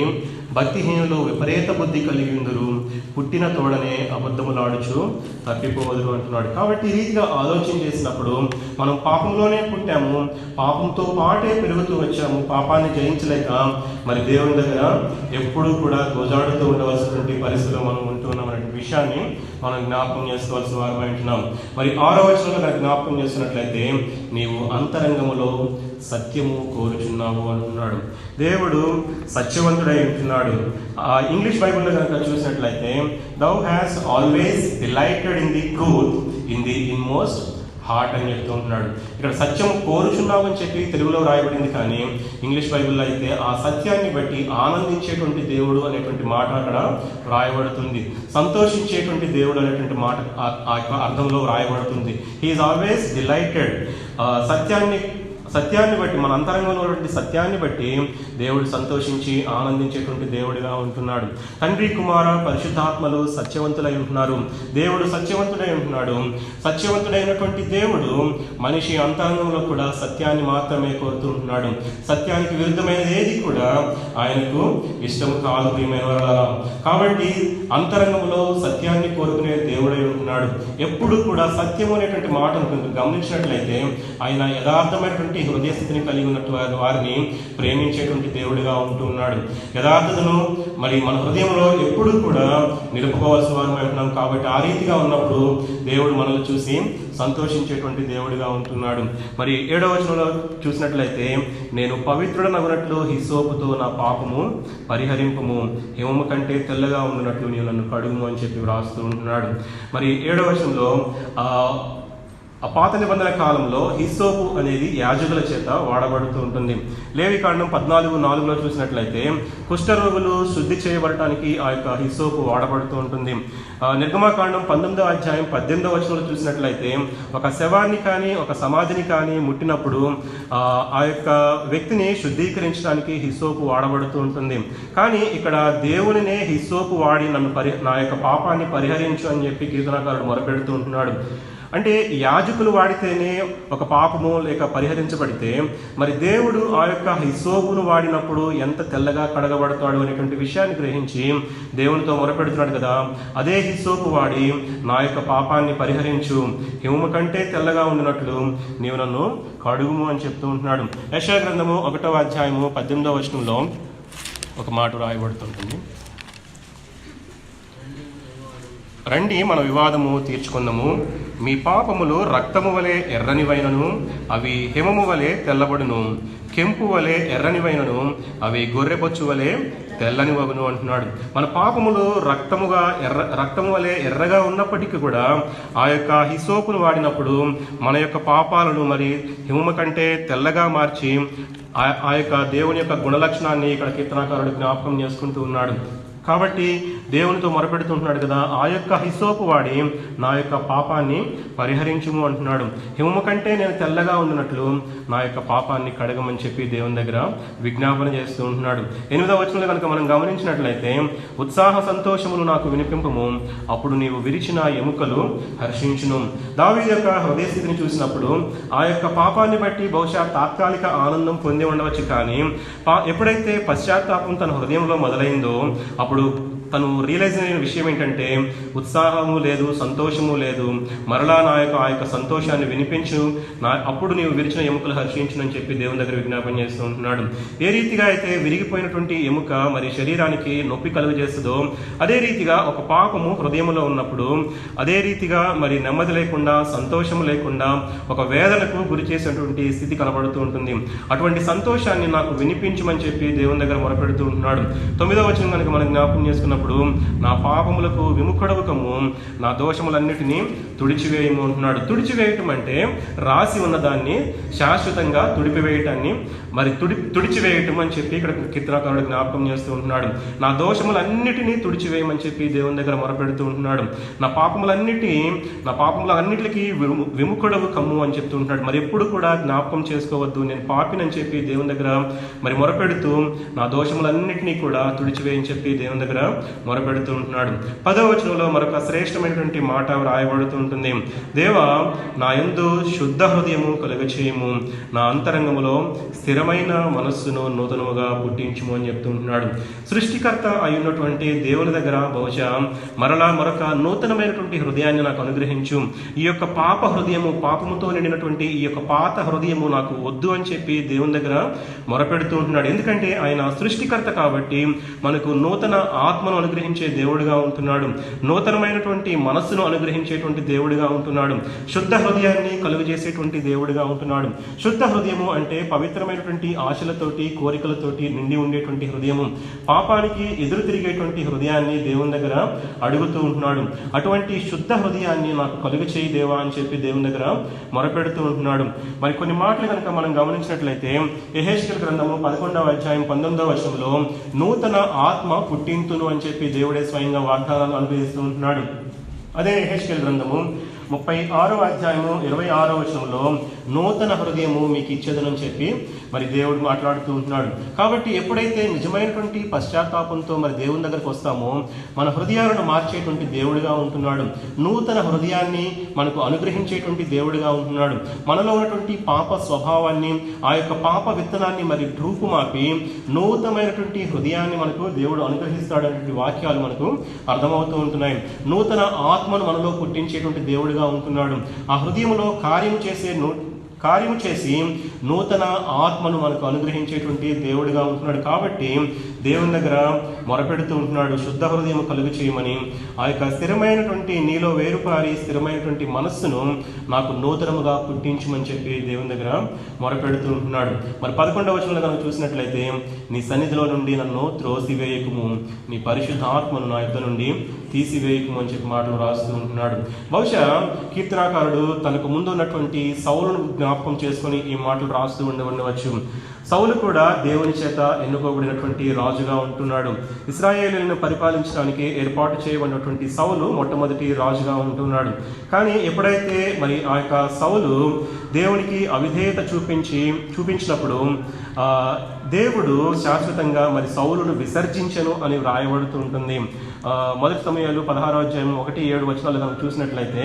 భక్తిహీనులు విపరీత బుద్ధి కలిగి ఉందరు, పుట్టిన తోడనే అబద్ధములాడుచు తప్పిపోవదురు అంటున్నాడు. కాబట్టి ఈ రీతిగా ఆలోచన చేసినప్పుడు మనం పాపంలోనే పుట్టాము, పాపంతో పాటే పెరుగుతూ వచ్చాము, పాపాన్ని జయించలేక మరి దేవుని దగ్గర ఎప్పుడూ కూడా గోజాడుతూ ఉండవలసినటువంటి పరిస్థితిలో మనం ఉంటున్నాం అనే విషయాన్ని మనం జ్ఞాపకం చేసుకోవాల్సిన వారమై ఉంటున్నాం. మరి 6వ వచనంలో జ్ఞాపకం చేస్తున్నట్లయితే నీవు అంతరంగములో సత్యము కోరుచున్నావు అంటున్నాడు. దేవుడు సత్యవంతుడై ఉంటున్నాడు. ఇంగ్లీష్ బైబిల్లో కనుక చూసినట్లయితే thou hast always delighted in the truth in the inmost heart అని చెప్తూ ఉంటున్నాడు. ఇక్కడ సత్యం కోరుచున్నావు అని చెప్పి తెలుగులో రాయబడింది, కానీ ఇంగ్లీష్ బైబిల్లో అయితే ఆ సత్యాన్ని బట్టి ఆనందించేటువంటి దేవుడు అనేటువంటి మాట అక్కడ రాయబడుతుంది. సంతోషించేటువంటి దేవుడు అనేటువంటి మాట ఆ అర్థంలో రాయబడుతుంది. He's always delighted. సత్యాన్ని బట్టి మన అంతరంగంలో ఉన్నటువంటి సత్యాన్ని బట్టి దేవుడు సంతోషించి ఆనందించేటువంటి దేవుడిగా ఉంటున్నాడు. తండ్రి కుమార పరిశుద్ధాత్మలు సత్యవంతులై ఉంటున్నారు. దేవుడు సత్యవంతుడై ఉంటున్నాడు. సత్యవంతుడైనటువంటి దేవుడు మనిషి అంతరంగంలో కూడా సత్యాన్ని మాత్రమే కోరుతూ ఉంటున్నాడు. సత్యానికి విరుద్ధమైనది ఏది కూడా ఆయనకు ఇష్టం కాదు ప్రియమైన వారలారా. కాబట్టి అంతరంగంలో సత్యాన్ని కోరుకునే దేవుడై ఉంటున్నాడు. ఎప్పుడు కూడా సత్యం అనేటువంటి మాటను గమనించినట్లయితే ఆయన యథార్థమైనటువంటి హృదయ స్థితిని కలిగి ఉన్నటువంటి వారిని ప్రేమించేటువంటి దేవుడిగా ఉంటూ ఉన్నాడు. యథార్థతను మరి మన హృదయంలో ఎప్పుడు కూడా నిలుపుకోవాల్సిన వారమై ఉంటున్నాం. కాబట్టి ఆ రీతిగా ఉన్నప్పుడు దేవుడు మనల్ని చూసి సంతోషించేటువంటి దేవుడిగా ఉంటున్నాడు. మరి 7వ వచనంలో చూసినట్లయితే నేను పవిత్రుడనగునట్లు హిస్సోపుతో నా పాపము పరిహరింపము, హిమము కంటే తెల్లగా ఉన్నట్లు నీవు నన్ను కడుగుము అని చెప్పి వ్రాస్తూ ఉంటున్నాడు. మరి 7వ వచనంలో ఆ పాత నిబంధన కాలంలో హిస్సోపు అనేది యాజకుల చేత వాడబడుతూ ఉంటుంది. లేవికాండం 14:4 చూసినట్లయితే కుష్ఠరోగులు శుద్ధి చేయబడటానికి ఆ యొక్క హిస్సోపు వాడబడుతూ ఉంటుంది. నిర్గమాకాండం 19:18 చూసినట్లయితే ఒక శవాన్ని కానీ ఒక సమాధిని కానీ ముట్టినప్పుడు ఆ యొక్క వ్యక్తిని శుద్ధీకరించడానికి హిస్సోపు వాడబడుతూ ఉంటుంది. కానీ ఇక్కడ దేవునినే హిస్సోపు వాడి నా యొక్క పాపాన్ని పరిహరించు అని చెప్పి కీర్తనకారుడు మొరపెడుతూ ఉంటున్నాడు. అంటే యాజకులు వాడితేనే ఒక పాపము లేక పరిహరించబడితే మరి దేవుడు ఆ యొక్క హిస్సోపును వాడినప్పుడు ఎంత తెల్లగా కడగబడతాడు అనేటువంటి విషయాన్ని గ్రహించి దేవునితో మొరపెడుతున్నాడు కదా, అదే హిస్సోపు వాడి నా యొక్క పాపాన్ని పరిహరించు, హిమము కంటే తెల్లగా ఉండినట్లు నీవు నన్ను కడుగుము అని చెప్తూ ఉంటున్నాడు. యెషయా గ్రంథము 1:18 ఒక మాట రాయబడుతుంటుంది. రండి మన వివాదము తీర్చుకుందాము, మీ పాపములు రక్తము వలె ఎర్రనివైనను అవి హిమము వలె తెల్లబడును, కెంపు వలె ఎర్రనివైనను అవి గొర్రెబొచ్చు వలె తెల్లనివగును అంటున్నాడు. మన పాపములు రక్తము వలె ఎర్రగా ఉన్నప్పటికీ కూడా ఆ యొక్క హిస్సోపును వాడినప్పుడు మన యొక్క పాపాలను మరి హిమము కంటే తెల్లగా మార్చి ఆ యొక్క దేవుని యొక్క గుణలక్షణాన్ని ఇక్కడ కీర్తనాకారుడు జ్ఞాపకం చేసుకుంటూ ఉన్నాడు. కాబట్టి దేవునితో మొరపెడుతుంటున్నాడు కదా, ఆ యొక్క హిస్సోపు వాడి నా యొక్క పాపాన్ని పరిహరించుము అంటున్నాడు. హిమము కంటే నేను తెల్లగా ఉన్నట్లు నా యొక్క పాపాన్ని కడగమని చెప్పి దేవుని దగ్గర విజ్ఞాపన చేస్తూ ఉంటున్నాడు. 8వ వచనంలో కనుక మనం గమనించినట్లయితే ఉత్సాహ సంతోషములు నాకు వినిపింపము, అప్పుడు నీవు విరిచిన ఎముకలు హర్షించును. దావీదు యొక్క హృదయ స్థితిని చూసినప్పుడు ఆ యొక్క పాపాన్ని బట్టి బహుశా తాత్కాలిక ఆనందం పొంది ఉండవచ్చు, కానీ ఎప్పుడైతే పశ్చాత్తాపం తన హృదయంలో మొదలైందో అప్పుడు తను రియలైజ్ అయిన విషయం ఏంటంటే ఉత్సాహము లేదు, సంతోషము లేదు. మరలా ఆ యొక్క సంతోషాన్ని వినిపించు, అప్పుడు నీవు విరిచిన ఎముకలు హర్షించునని చెప్పి దేవుని దగ్గర విజ్ఞాపన చేస్తూ ఉంటున్నాడు. ఏ రీతిగా అయితే విరిగిపోయినటువంటి ఎముక మరి శరీరానికి నొప్పి కలుగజేస్తుందో అదే రీతిగా ఒక పాపము హృదయంలో ఉన్నప్పుడు అదే రీతిగా మరి నెమ్మది లేకుండా, సంతోషము లేకుండా ఒక వేదనకు గురి చేసేటువంటి స్థితి కనబడుతూ ఉంటుంది. అటువంటి సంతోషాన్ని నాకు వినిపించమని చెప్పి దేవుని దగ్గర మొరపెడుతూ ఉంటున్నాడు. 9వ వచనం కనుక మనం జ్ఞాపకం చేసుకున్నప్పుడు నా పాపములకు విముఖుడవు కమ్ము, నా దోషములన్నిటినీ తుడిచివేయము అంటున్నాడు. తుడిచివేయటం అంటే రాసి ఉన్నదాన్ని శాశ్వతంగా తుడిపివేయటాన్ని మరి తుడిచివేయటం అని చెప్పి ఇక్కడ కీర్తనకారుడు జ్ఞాపకం చేస్తూ ఉంటున్నాడు. నా దోషములన్నిటినీ తుడిచివేయమని చెప్పి దేవుని దగ్గర మొరపెడుతూ ఉంటున్నాడు. నా పాపములన్నిటికీ విముఖుడవు కమ్ము అని చెప్తూ ఉంటున్నాడు. మరి ఎప్పుడు కూడా జ్ఞాపకం చేసుకోవద్దు, నేను పాపినని చెప్పి దేవుని దగ్గర మరి మొరపెడుతూ నా దోషములన్నిటినీ కూడా తుడిచివేయని చెప్పి దేవుని దగ్గర మొరపెడుతూ ఉంటున్నాడు. 10వ వచనంలో మరొక శ్రేష్టమైనటువంటి మాట రాయబడుతూ ఉంటుంది. దేవా, నా యందు శుద్ధ హృదయము కలుగచేయము, నా అంతరంగములో స్థిరమైన మనస్సును నూతనముగా పుట్టించుము అని చెప్తూ ఉంటున్నాడు. సృష్టికర్త అయ్యున్నటువంటి దేవుని దగ్గర బహుశా మరొక నూతనమైనటువంటి హృదయాన్ని నాకు అనుగ్రహించు, ఈ యొక్క పాప హృదయము, పాపముతో నిండినటువంటి ఈ యొక్క పాత హృదయము నాకు వద్దు అని చెప్పి దేవుని దగ్గర మొరపెడుతూ ఉంటున్నాడు. ఎందుకంటే ఆయన సృష్టికర్త కాబట్టి మనకు నూతన ఆత్మను అనుగ్రహించే దేవుడిగా ఉంటున్నాడు, నూతనమైనటువంటి మనస్సును అనుగ్రహించేటువంటి దేవుడిగా ఉంటున్నాడు, శుద్ధ హృదయాన్ని కలుగజేసేటువంటి దేవుడిగా ఉంటున్నాడు. శుద్ధ హృదయము అంటే పవిత్రమైనటువంటి ఆశలతోటి, కోరికలతోటి నిండి ఉండేటువంటి హృదయము, పాపానికి ఎదురు తిరిగేటువంటి హృదయాన్ని దేవుని దగ్గర అడుగుతూ ఉంటున్నాడు. అటువంటి శుద్ధ హృదయాన్ని నాకు కలుగచేయి దేవా అని చెప్పి దేవుని దగ్గర మొరపెడుతూ ఉంటున్నాడు. మరి కొన్ని మాటలు కనుక మనం గమనించినట్లయితే యెహెజ్కేలు గ్రంథము 11:19 నూతన ఆత్మ పుట్టింతును అని చెప్పి దేవుడే స్వయంగా వాగ్దానాలు అనుగ్రహిస్తూ ఉంటున్నాడు. అదే యెహెజ్కేలు గ్రంథము 36:26 నూతన హృదయము మీకు ఇచ్చేదనని చెప్పి మరి దేవుడు మాట్లాడుతూ ఉంటున్నాడు. కాబట్టి ఎప్పుడైతే నిజమైనటువంటి పశ్చాత్తాపంతో మరి దేవుని దగ్గరకు వస్తామో మన హృదయాలను మార్చేటువంటి దేవుడిగా ఉంటున్నాడు, నూతన హృదయాన్ని మనకు అనుగ్రహించేటువంటి దేవుడిగా ఉంటున్నాడు. మనలో ఉన్నటువంటి పాప స్వభావాన్ని, ఆ యొక్క పాప విత్తనాన్ని మరి రూపుమాపి నూతనమైనటువంటి హృదయాన్ని మనకు దేవుడు అనుగ్రహిస్తాడనేటువంటి వాక్యాలు మనకు అర్థమవుతూ ఉంటున్నాయి. నూతన ఆత్మను మనలో పుట్టించేటువంటి దేవుడిగా ఉంటున్నాడు. ఆ హృదయంలో కార్యము చేసి నూతన ఆత్మను మనకు అనుగ్రహించేటువంటి దేవుడిగా ఉంటున్నాడు. కాబట్టి దేవుని దగ్గర మొరపెడుతూ ఉంటున్నాడు, శుద్ధ హృదయం కలుగు చేయమని. ఆ యొక్క స్థిరమైనటువంటి నీలో వేరుపారి స్థిరమైనటువంటి మనస్సును నాకు నూతనముగా పుట్టించమని చెప్పి దేవుని దగ్గర మొరపెడుతూ ఉంటున్నాడు. మరి 11వ వచనంలో కనుక చూసినట్లయితే, నీ సన్నిధిలో నుండి నన్ను త్రోసివేయకుము, నీ పరిశుద్ధ ఆత్మను నా యుద్ధ నుండి తీసివేయకుము అని చెప్పి మాటలు రాస్తూ ఉంటున్నాడు. బహుశా కీర్తనాకారుడు తనకు ముందు ఉన్నటువంటి సౌలును జ్ఞాపకం చేసుకొని ఈ మాటలు రాస్తూ ఉండవచ్చు. సౌలు కూడా దేవుని చేత ఎన్నుకోబడినటువంటి రాజుగా ఉంటున్నాడు. ఇశ్రాయేలులను పరిపాలించడానికి ఏర్పాటు చేయబడినటువంటి సౌలు మొట్టమొదటి రాజుగా ఉంటున్నాడు. కానీ ఎప్పుడైతే మరి ఆ యొక్క సౌలు దేవునికి అవిధేయత చూపించినప్పుడు దేవుడు శాశ్వతంగా మరి సౌలును విసర్జించను అని వ్రాయబడుతూ ఉంటుంది. మొదటి సమయాలు 16వ అధ్యాయం 1-7 వచనాలు కనుక చూసినట్లయితే,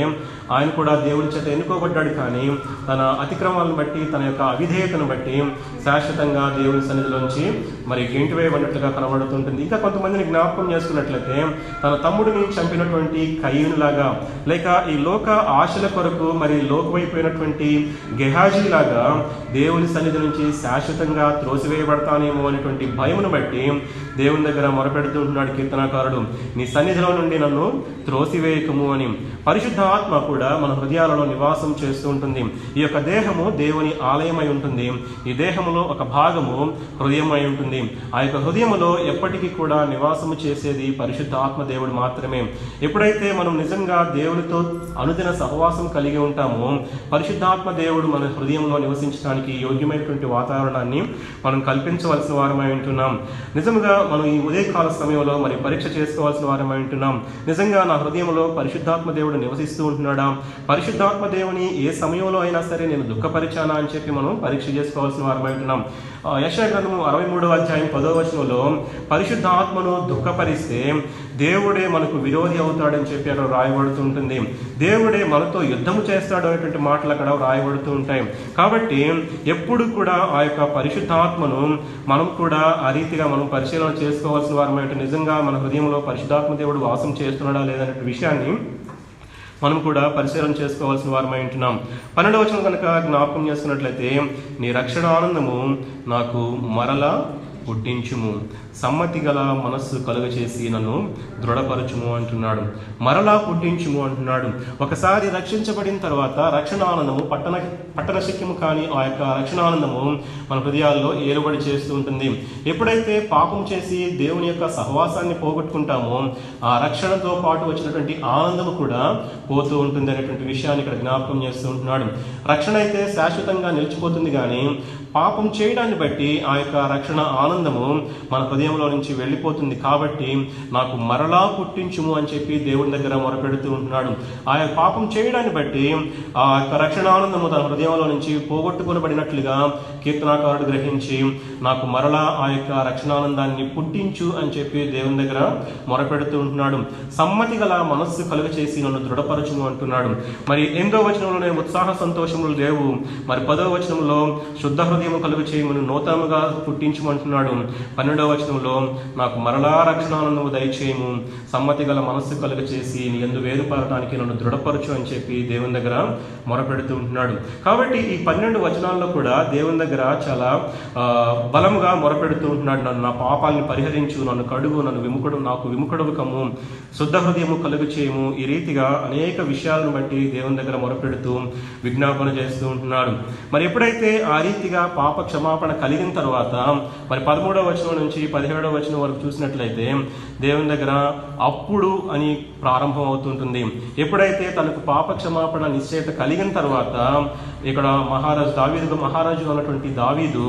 ఆయన కూడా దేవుని చేత ఎన్నుకోబడ్డాడు, కానీ తన అతిక్రమాలను బట్టి, తన యొక్క అవిధేయతను బట్టి శాశ్వతంగా దేవుని సన్నిధిలోంచి మరి గెంటివేయబడినట్లుగా కనబడుతుంటుంది. ఇంకా కొంతమందిని జ్ఞాపకం చేసుకున్నట్లయితే, తన తమ్ముడిని చంపినటువంటి కయీనులాగా, లేక ఈ లోక ఆశల కొరకు మరి లోకమైపోయినటువంటి గెహాజీ లాగా దేవుని సన్నిధి నుంచి శాశ్వతంగా త్రోసివేయబడతానేమో అనేటువంటి భయమును బట్టి దేవుని దగ్గర మొరపెడుతూ ఉంటున్నాడు కీర్తనాకారుడు, నీ సన్నిధిలో నుండి నన్ను త్రోసివేయకము అని. పరిశుద్ధ ఆత్మ కూడా మన హృదయాలలో నివాసం చేస్తూ ఉంటుంది. ఈ యొక్క దేహము దేవుని ఆలయమై ఉంటుంది. ఈ దేహములో ఒక భాగము హృదయం అయి ఉంటుంది. ఆ యొక్క హృదయములో ఎప్పటికీ కూడా నివాసము చేసేది పరిశుద్ధ ఆత్మ దేవుడు మాత్రమే. ఎప్పుడైతే మనం నిజంగా దేవునితో అనుదిన సహవాసం కలిగి ఉంటామో, పరిశుద్ధాత్మ దేవుడు మన హృదయంలో నివసించడానికి యోగ్యమైనటువంటి వాతావరణాన్ని మనం కల్పించవలసిన వారమై ఉంటున్నాం. నిజంగా మనం ఈ ఉదయకాల సమయంలో మరి పరీక్ష చేసుకోవాల్సిన వారమై ఉంటున్నాం. నిజంగా నా హృదయంలో పరిశుద్ధాత్మ దేవుడు నివసిస్తూ ఉంటున్నాడా? పరిశుద్ధాత్మ దేవుని ఏ సమయంలో అయినా సరే నేను దుఃఖపరిచానా అని చెప్పి మనం పరీక్ష చేసుకోవాల్సిన వారమై ఉంటున్నాం. యెషయా గ్రంథము 63వ అధ్యాయం 10వ వచనంలో, పరిశుద్ధాత్మను దుఃఖపరిస్తే దేవుడే మనకు విరోధి అవుతాడని చెప్పి అక్కడ రాయబడుతుంటుంది. దేవుడే మనతో యుద్ధము చేస్తాడు అనేటువంటి మాటలు అక్కడ రాయబడుతూ ఉంటాయి. కాబట్టి ఎప్పుడు కూడా ఆ యొక్క పరిశుద్ధాత్మను మనం కూడా ఆ రీతిగా మనం పరిశీలన చేసుకోవాల్సిన వారమే. నిజంగా మన హృదయంలో పరిశుద్ధాత్మ దేవుడు వాసం చేస్తున్నాడా లేదనే విషయాన్ని మనం కూడా పరిశీలన చేసుకోవాల్సిన వారమై ఉంటున్నాం. 12వ వచనం కనుక జ్ఞాపకం చేసుకున్నట్లయితే, నీ రక్షణ ఆనందము నాకు మరలా పుట్టించుము, సమ్మతి గల మనస్సు కలుగచేసి నన్ను దృఢపరచుము అంటున్నాడు. మరలా పుట్టించుము అంటున్నాడు. ఒకసారి రక్షించబడిన తర్వాత రక్షణ ఆనందము పట్టణ శక్యము కానీ ఆ యొక్క రక్షణ ఆనందము మన హృదయాల్లో ఏలుబడి చేస్తూ ఉంటుంది. ఎప్పుడైతే పాపం చేసి దేవుని యొక్క సహవాసాన్ని పోగొట్టుకుంటామో, ఆ రక్షణతో పాటు వచ్చినటువంటి ఆనందము కూడా పోతూ ఉంటుంది అనేటువంటి విషయాన్ని ఇక్కడ జ్ఞాపకం చేస్తూ ఉంటున్నాడు. రక్షణ అయితే శాశ్వతంగా నిలిచిపోతుంది, కానీ పాపం చేయడాన్ని బట్టి ఆ యొక్క రక్షణ ఆనందము మన హృదయంలో నుంచి వెళ్ళిపోతుంది. కాబట్టి నాకు మరలా పుట్టించుము అని చెప్పి దేవుని దగ్గర మొరపెడుతూ ఉంటున్నాడు. ఆ యొక్క పాపం చేయడాన్ని బట్టి ఆ యొక్క రక్షణ ఆనందము తన హృదయంలో నుంచి పోగొట్టుకునబడినట్లుగా కీర్తనాకారుడు గ్రహించి, నాకు మరలా ఆ యొక్క రక్షణానందాన్ని పుట్టించు అని చెప్పి దేవుని దగ్గర మొరపెడుతూ ఉంటున్నాడు. సమ్మతి గల మనస్సు కలుగ చేసి నన్ను దృఢపరచుము అంటున్నాడు. మరి 8వ వచనంలోనే ఉత్సాహ సంతోషములు లేవు. మరి 10వ వచనంలో శుద్ధ హృదయం కలుగు చేయమని నూతనముగా పుట్టించమంటున్నాడు. 12వ వచనంలో నాకు మరలా రక్షణానందము దయచేయము, సమ్మతి గల మనస్సు కలుగ చేసి నీ యందు వేరుపడటానికి నన్ను దృఢపరచు అని చెప్పి దేవుని దగ్గర మొరపెడుతూ ఉంటున్నాడు. కాబట్టి ఈ 12 వచనాల్లో కూడా దేవుని దగ్గర చాలా బలముగా మొరపెడుతూ ఉంటున్నాడు. నన్ను నా పాపాలని పరిహరించు, నన్ను కడుగు, నాకు విముఖుడవు కమ్ము, శుద్ధ హృదయము కలుగు చేయము. ఈ రీతిగా అనేక విషయాలను బట్టి దేవుని దగ్గర మొరపెడుతూ విజ్ఞాపన చేస్తూ ఉంటున్నాడు. మరి ఎప్పుడైతే ఆ రీతిగా పాప క్షమాపణ కలిగిన తర్వాత మరి 13వ వచనం నుంచి 17వ వచనం వరకు చూసినట్లయితే దేవుని దగ్గర అప్పుడు అని ప్రారంభం అవుతుంటుంది. ఎప్పుడైతే తనకు పాప క్షమాపణ నిశ్చయత కలిగిన తర్వాత ఇక్కడ మహారాజు అన్నటువంటి దావీదు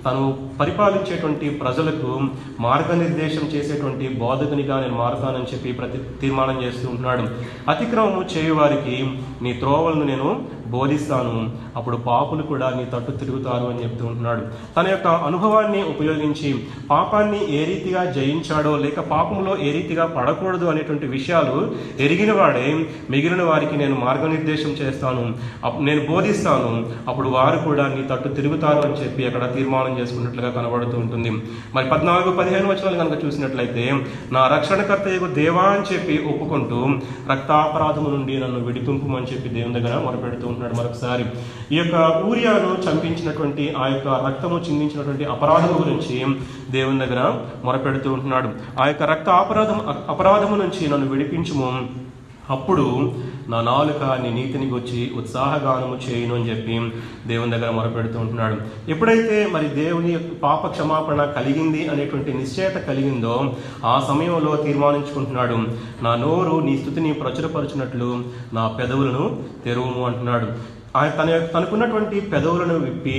తను పరిపాలించేటువంటి ప్రజలకు మార్గనిర్దేశం చేసేటువంటి బోధకునిగా నేను మారుతానని చెప్పి తీర్మానం చేస్తూ ఉంటున్నాడు. అతిక్రమము చేయువారికి నీ త్రోవలను నేను బోధిస్తాను, అప్పుడు పాపులు కూడా నీ తట్టు తిరుగుతారు అని చెప్తూ ఉంటున్నాడు. తన యొక్క అనుభవాన్ని ఉపయోగించి పాపాన్ని ఏ రీతిగా జయించాడో, లేక పాపంలో ఏ రీతిగా పడకూడదు అనేటువంటి విషయాలు ఎరిగిన వాడే మిగిలిన వారికి నేను మార్గనిర్దేశం చేస్తాను, నేను బోధిస్తాను, అప్పుడు వారు కూడా నీ తట్టు తిరుగుతారు అని చెప్పి అక్కడ తీర్మానం చేసుకున్నట్లుగా కనబడుతూ ఉంటుంది. మరి 14-15 వచనాలు కనుక చూసినట్లయితే, నా రక్షణకర్తయ్యకు దేవా అని చెప్పి ఒప్పుకుంటూ రక్తాపరాధము నుండి నన్ను విడిపింపు అని చెప్పి దేవుని దగ్గర మొరపెడుతూ ఉంటున్నాడు. మరొకసారి ఈ యొక్క ఊరియాను చంపించినటువంటి ఆ యొక్క రక్తము చిందించినటువంటి అపరాధం గురించి దేవుని దగ్గర మొరపెడుతూ ఉంటున్నాడు. ఆ యొక్క రక్త అపరాధము నుంచి నన్ను విడిపించుము, అప్పుడు నా నాలుక నీ నీతిని గురించి ఉత్సాహగానము చేయును అని చెప్పి దేవుని దగ్గర మొరపెడుతూ ఉంటున్నాడు. ఎప్పుడైతే మరి దేవుని పాప క్షమాపణ కలిగింది అనేటువంటి నిశ్చయత కలిగిందో ఆ సమయంలో తీర్మానించుకుంటున్నాడు, నా నోరు నీ స్తుతిని ప్రచురపరచునట్లు నా పెదవులను తెరువుము అంటున్నాడు. తనకున్నటువంటి పెదవులను విప్పి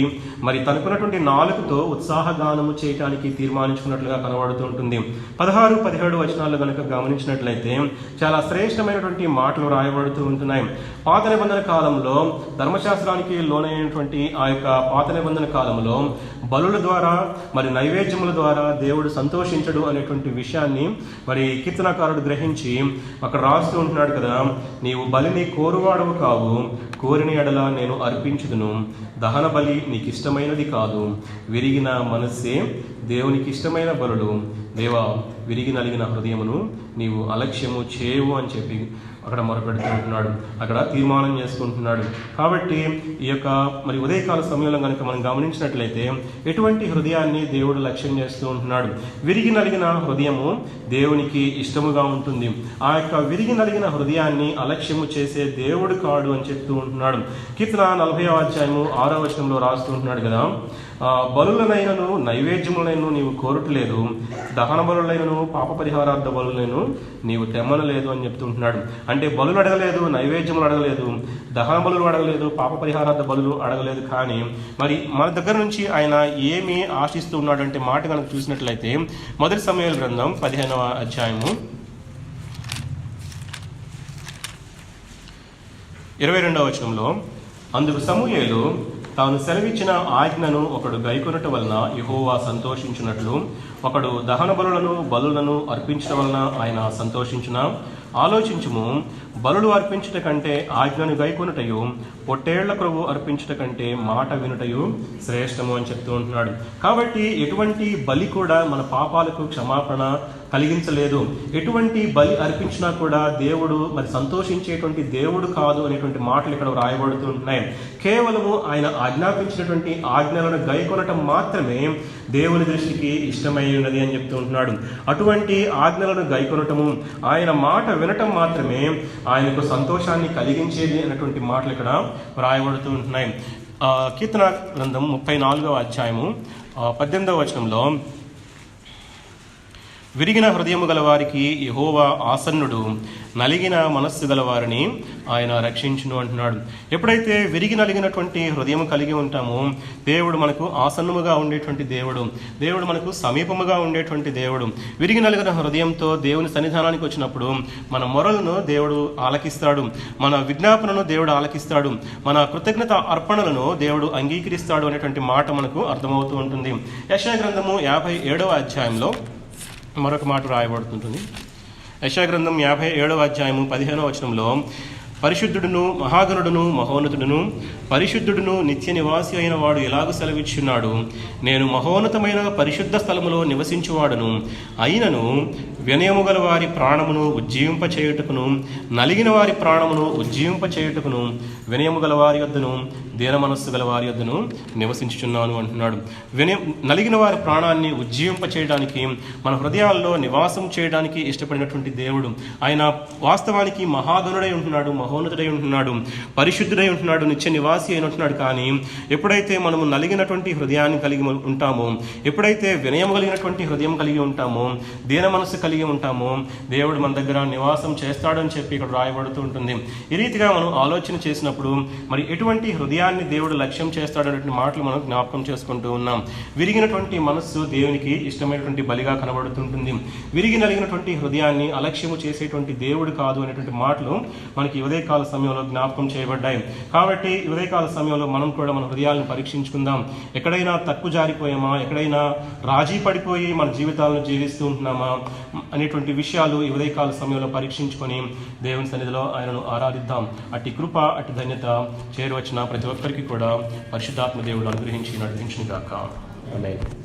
మరి తనకున్నటువంటి నాలుకతో ఉత్సాహగానము చేయటానికి తీర్మానించుకున్నట్లుగా కనబడుతూ ఉంటుంది. 16, 17 వచనాలు కనుక గమనించినట్లయితే చాలా శ్రేష్టమైనటువంటి మాటలు రాయబడుతూ ఉంటున్నాయి. పాత నిబంధన కాలంలో ధర్మశాస్త్రానికి లోనైనటువంటి ఆ యొక్క పాత నిబంధన కాలంలో బలుల ద్వారా మరి నైవేద్యముల ద్వారా దేవుడు సంతోషించడు అనేటువంటి విషయాన్ని మరి కీర్తనకారుడు గ్రహించి అక్కడ రాస్తూ ఉంటున్నాడు కదా, నీవు బలిని కోరువాడవు కావు, కోరిన ఎడల నేను అర్పించుదును, దహన బలి నీకు ఇష్టమైనది కాదు, విరిగిన మనస్సే దేవునికి ఇష్టమైన బలులు, దేవా విరిగి నలిగిన హృదయమును నీవు అలక్ష్యము చేయవు అని చెప్పి అక్కడ మొరపెడుతుంటున్నాడు, అక్కడ తీర్మానం చేసుకుంటున్నాడు. కాబట్టి ఈ యొక్క మరి ఉదయకాల సమయంలో కనుక మనం గమనించినట్లయితే ఎటువంటి హృదయాన్ని దేవుడు లక్ష్యం చేస్తూ ఉంటున్నాడు. విరిగి నలిగిన హృదయము దేవునికి ఇష్టముగా ఉంటుంది. ఆ యొక్క విరిగి నలిగిన హృదయాన్ని అలక్ష్యము చేసే దేవుడు కాడు అని చెప్తూ ఉంటున్నాడు. కీర్తన 40వ అధ్యాయము 6వ వచనంలో రాస్తూ ఉంటున్నాడు కదా, బలులనైనను నైవేద్యములైనను నీవు కోరట్లేదు, దహన బలులైనను పాప పరిహారార్థ బలులైనను నీవు తెమ్మనలేదు అని చెప్తుంటున్నాడు. అంటే బలులు అడగలేదు, నైవేద్యములు అడగలేదు, దహన బలులు అడగలేదు, పాప పరిహారార్థ బలులు అడగలేదు. కానీ మరి మన దగ్గర నుంచి ఆయన ఏమి ఆశిస్తూ ఉన్నాడంటే మాట కనుక చూసినట్లయితే మొదటి సమూయేలు గ్రంథం 15వ అధ్యాయము 22వ వచనంలో, అందుకు సమూయేలు తాను సెలవిచ్చిన ఆజ్ఞను ఒకడు గైకొనట వలన యెహోవా సంతోషించినట్లు ఒకడు దహన బలులను అర్పించడం వలన ఆయన సంతోషించున, ఆలోచించుము, బలులు అర్పించుట కంటే ఆజ్ఞను గైకొనుటయు, పొట్టేళ్ల క్రొవ్వు అర్పించుట కంటే మాట వినుటయు శ్రేష్టము అని చెప్తూ ఉంటున్నాడు. కాబట్టి ఎటువంటి బలి కూడా మన పాపాలకు క్షమాపణ కలిగించలేదు. ఎటువంటి బలి అర్పించినా కూడా దేవుడు మరి సంతోషించేటువంటి దేవుడు కాదు అనేటువంటి మాటలు ఇక్కడ రాయబడుతూ ఉంటున్నాయి. కేవలము ఆయన ఆజ్ఞాపించినటువంటి ఆజ్ఞలను గైకొనటం మాత్రమే దేవుని దృష్టికి ఇష్టమై ఉన్నది అని చెప్తూ ఉంటున్నాడు. అటువంటి ఆజ్ఞలను గైకొనటము, ఆయన మాట వినటం మాత్రమే ఆయనకు సంతోషాన్ని కలిగించేది అనేటువంటి మాటలు ఇక్కడ వ్రాయబడుతూ ఉంటున్నాయి. కీర్తన గ్రంథం 34వ అధ్యాయము 18వ వచనంలో, విరిగిన హృదయము గల వారికి యెహోవా ఆసన్నుడు, నలిగిన మనస్సు గల వారిని ఆయన రక్షించును అంటున్నాడు. ఎప్పుడైతే విరిగి నలిగినటువంటి హృదయం కలిగి ఉంటామో దేవుడు మనకు ఆసన్నముగా ఉండేటువంటి దేవుడు మనకు సమీపముగా ఉండేటువంటి దేవుడు. విరిగి నలిగిన హృదయంతో దేవుని సన్నిధానానికి వచ్చినప్పుడు మన మొరలను దేవుడు ఆలకిస్తాడు, మన విజ్ఞాపనను దేవుడు ఆలకిస్తాడు, మన కృతజ్ఞత అర్పణలను దేవుడు అంగీకరిస్తాడు అనేటువంటి మాట మనకు అర్థమవుతూ ఉంటుంది. యెషయా గ్రంథము 57వ అధ్యాయంలో మరొక మాట రాయబడుతుంటుంది. యెషయా గ్రంథం 57వ అధ్యాయము 15వ వచనంలో, పరిశుద్ధుడును మహాగణుడును మహోన్నతుడును పరిశుద్ధుడును నిత్య నివాసి అయిన వాడు ఎలాగూ సెలవిచ్చున్నాడు, నేను మహోన్నతమైన పరిశుద్ధ స్థలములో నివసించువాడును, అయినను వినయము గల వారి ప్రాణమును ఉజ్జీవింపచేయుటకును, నలిగిన వారి ప్రాణమును ఉజ్జీవింపచేయుటకును, వినయము గల వారి యొద్దను దీన మనస్సు గల వారి యొద్దను నివసించుచున్నాను అంటున్నాడు. నలిగిన వారి ప్రాణాన్ని ఉజ్జీవింపచేయడానికి, మన హృదయాల్లో నివాసం చేయడానికి ఇష్టపడినటువంటి దేవుడు. ఆయన వాస్తవానికి మహాగణుడై ఉంటున్నాడు, మహోన్నతుడై ఉంటున్నాడు, పరిశుద్ధుడై ఉంటున్నాడు, నిత్య నివాసి అయిన ఉంటున్నాడు. కానీ ఎప్పుడైతే మనము నలిగినటువంటి హృదయాన్ని కలిగి ఉంటామో, ఎప్పుడైతే వినయం కలిగినటువంటి హృదయం కలిగి ఉంటామో, దీన మనస్సు కలిగి ఉంటామో, దేవుడు మన దగ్గర నివాసం చేస్తాడని చెప్పి ఇక్కడ రాయబడుతూ ఉంటుంది. ఈ రీతిగా మనం ఆలోచన చేసినప్పుడు మరి ఎటువంటి హృదయాన్ని దేవుడు లక్ష్యం చేస్తాడనేటువంటి మాటలు మనం జ్ఞాపకం చేసుకుంటూ ఉన్నాం. విరిగినటువంటి మనస్సు దేవునికి ఇష్టమైనటువంటి బలిగా కనబడుతుంటుంది. విరిగి నలిగినటువంటి హృదయాన్ని అలక్ష్యము చేసేటువంటి దేవుడు కాదు అనేటువంటి మాటలు మనకి ఉదయకాల సమయంలో జ్ఞాపకం చేయబడ్డాయి. కాబట్టి ఉదయకాల సమయంలో మనం కూడా మన హృదయాలను పరీక్షించుకుందాం. ఎక్కడైనా తప్పు జారిపోయామా, ఎక్కడైనా రాజీ పడిపోయి మన జీవితాలను జీవిస్తూ ఉంటున్నామా అనేటువంటి విషయాలు ఈ ఉదయకాల సమయంలో పరీక్షించుకొని దేవుని సన్నిధిలో ఆయనను ఆరాధిద్దాం. అట్టి కృప, అట్టి ధన్యత చేరువచ్చిన ప్రతి ఒక్కరికి కూడా పరిశుద్ధాత్మ దేవుడు అనుగ్రహించి నడిపించును గాక. ఆమేన్.